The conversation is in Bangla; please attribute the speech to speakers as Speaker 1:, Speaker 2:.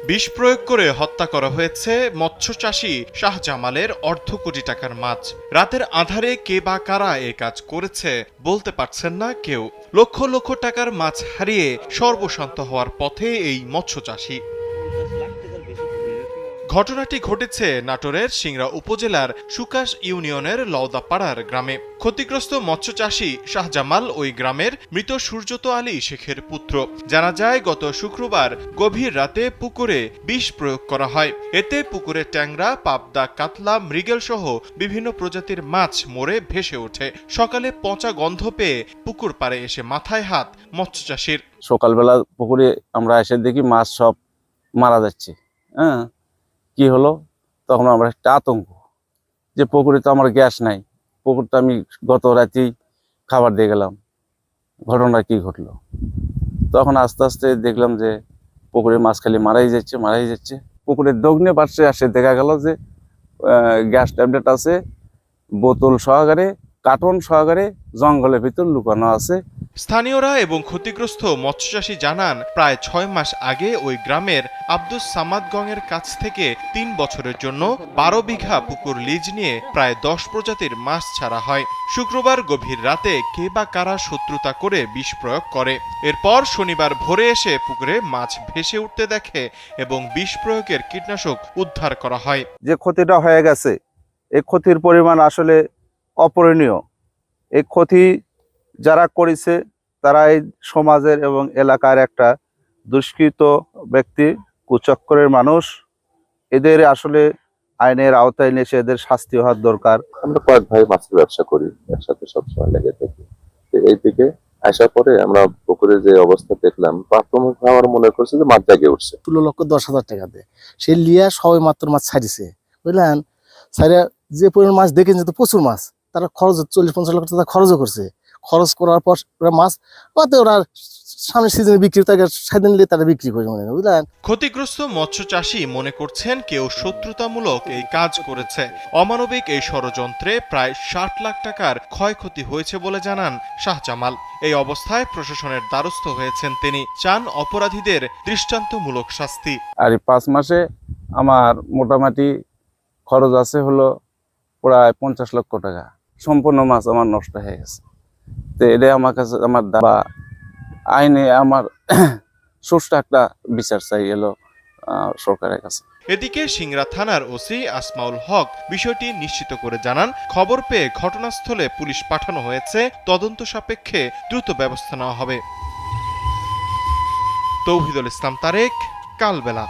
Speaker 1: বিষ প্রয়োগ করে হত্যা করা হয়েছে মৎস্যচাষী শাহজামালের অর্ধ কোটি টাকার মাছ। রাতের আঁধারে কে বা কারা এ কাজ করেছে বলতে পারছেন না কেউ। লক্ষ লক্ষ টাকার মাছ হারিয়ে সর্বশান্ত হওয়ার পথে এই মৎস্যচাষী। ঘটনাটি ঘটেছে নাটোরের সিংড়া উপজেলার সুকাশ ইউনিয়নের লওদাপাড়ার গ্রামে। ক্ষতিগ্রস্ত মৎস্যচাষী শাহজামাল ওই গ্রামের মৃত সূর্যত আলী শেখের পুত্র। জানা যায় গত শুক্রবার গভীর রাতে পুকুরে বিষ প্রয়োগ করা হয়। এতে পুকুরে ট্যাংরা, পাবদা, কাতলা, মৃগেল সহ বিভিন্ন প্রজাতির মাছ মরে ভেসে ওঠে। সকালে পচা গন্ধ পেয়ে পুকুর পাড়ে এসে মাথায় হাত মৎস্যচাষীর।
Speaker 2: সকালবেলা পুকুরে আমরা এসে দেখি মাছ সব মারা যাচ্ছে। কি হলো, তখন আমরা একটা আতঙ্ক যে পুকুরে তো আমার গ্যাস নাই, পুকুরটা আমি গত রাতেই খাবার দিয়ে গেলাম, ঘটনা কি ঘটলো। তখন আস্তে আস্তে দেখলাম যে পুকুরে মাছ খালি মারাই যাচ্ছে। পুকুরের দগ্নে পাশে আসে দেখা গেল যে গ্যাস ট্যাবলেট আছে, বোতল সহকারে, কার্টন সহকারে জঙ্গলের ভিতর লুকানো আছে।
Speaker 1: স্থানীয়রা এবং ক্ষতিগ্রস্ত মৎস্যচাষী জানান, প্রায় 6 মাস আগে ওই গ্রামের আব্দুস সামাদ গঙের কাছ থেকে 3 বছরের জন্য 12 বিঘা পুকুর লিজ নিয়ে প্রায় 10 প্রজাতির মাছ ছাড়া হয়। শুক্রবার গভীর রাতে কে বা কারা শত্রুতা করে বিষ প্রয়োগ করে। এরপর শনিবার ভোরে এসে পুকুরে মাছ ভেসে উঠতে দেখে এবং বিষ প্রয়োগের কীটনাশক উদ্ধার করা হয়।
Speaker 3: যে ক্ষতিটা হয়ে গেছে, এই ক্ষতির পরিমাণ আসলে অপূরণীয়। এই ক্ষতি যারা করেছে তারা এই সমাজের এবং এলাকার একটা দুষ্কৃত ব্যক্তি, কুচক্করের মানুষ। এদের আসলে আইনের আওতায় নিয়ে এদের শাস্তি হওয়ার দরকার।
Speaker 4: আমরা কয়েক ভাই মাছের ব্যবসা করি, একসাথে সবসময় লেগে থাকি। এই দিকে আসার পরে আমরা পুকুরে যে অবস্থা দেখলাম, প্রাথমিক আমার মনে করছে যে মাছ জাগে উঠছে।
Speaker 5: 16,10,000 টাকা দিয়ে সে লিয়া সবাই মাত্র মাছ ছাড়িছে, বুঝলেন। ছাড়িয়া যে পরিমাণ মাছ দেখেন যে প্রচুর মাছ, তারা খরচ 40-50 লাখ টাকা খরচও করছে। খরচ করার পর ওরা মাছ ওরা সামনের সিজনে বিক্রি, তাকে সেদিন নিয়ে তারা বিক্রি করে, মনে বুঝলেন।
Speaker 1: ক্ষতিগ্রস্ত মৎস্যচাষী মনে করছেন কেউ শত্রুতামূলক এই কাজ করেছে। অমানবিক এই ষড়যন্ত্রে প্রায় 60 লাখ টাকার ক্ষয়ক্ষতি হয়েছে বলে জানান শাহজামাল। এই অবস্থায় প্রশাসনের দ্বারস্থ হয়েছেন তিনি। চান অপরাধীদের দৃষ্টান্তমূলক শাস্তি।
Speaker 2: আর এই 5 মাসে আমার মোটামুটি খরচ আছে হলো প্রায় 50 লক্ষ টাকা। সম্পূর্ণ মাছ আমার নষ্ট হয়ে গেছে। তো এটা আমার কাছে, আমার দাবা আইনে আমার সুষ্ঠু একটা বিচার চাই এলো সরকারের কাছে।
Speaker 1: এদিকে সিংড়া থানার ওসি আসমাউল হক বিষয়টি নিশ্চিত করে জানান, খবর পেয়ে ঘটনাস্থলে পুলিশ পাঠানো হয়েছে। তদন্ত সাপেক্ষে দ্রুত ব্যবস্থা নেওয়া হবে। তৌহিদুল ইসলাম তারেক, কালবেলা।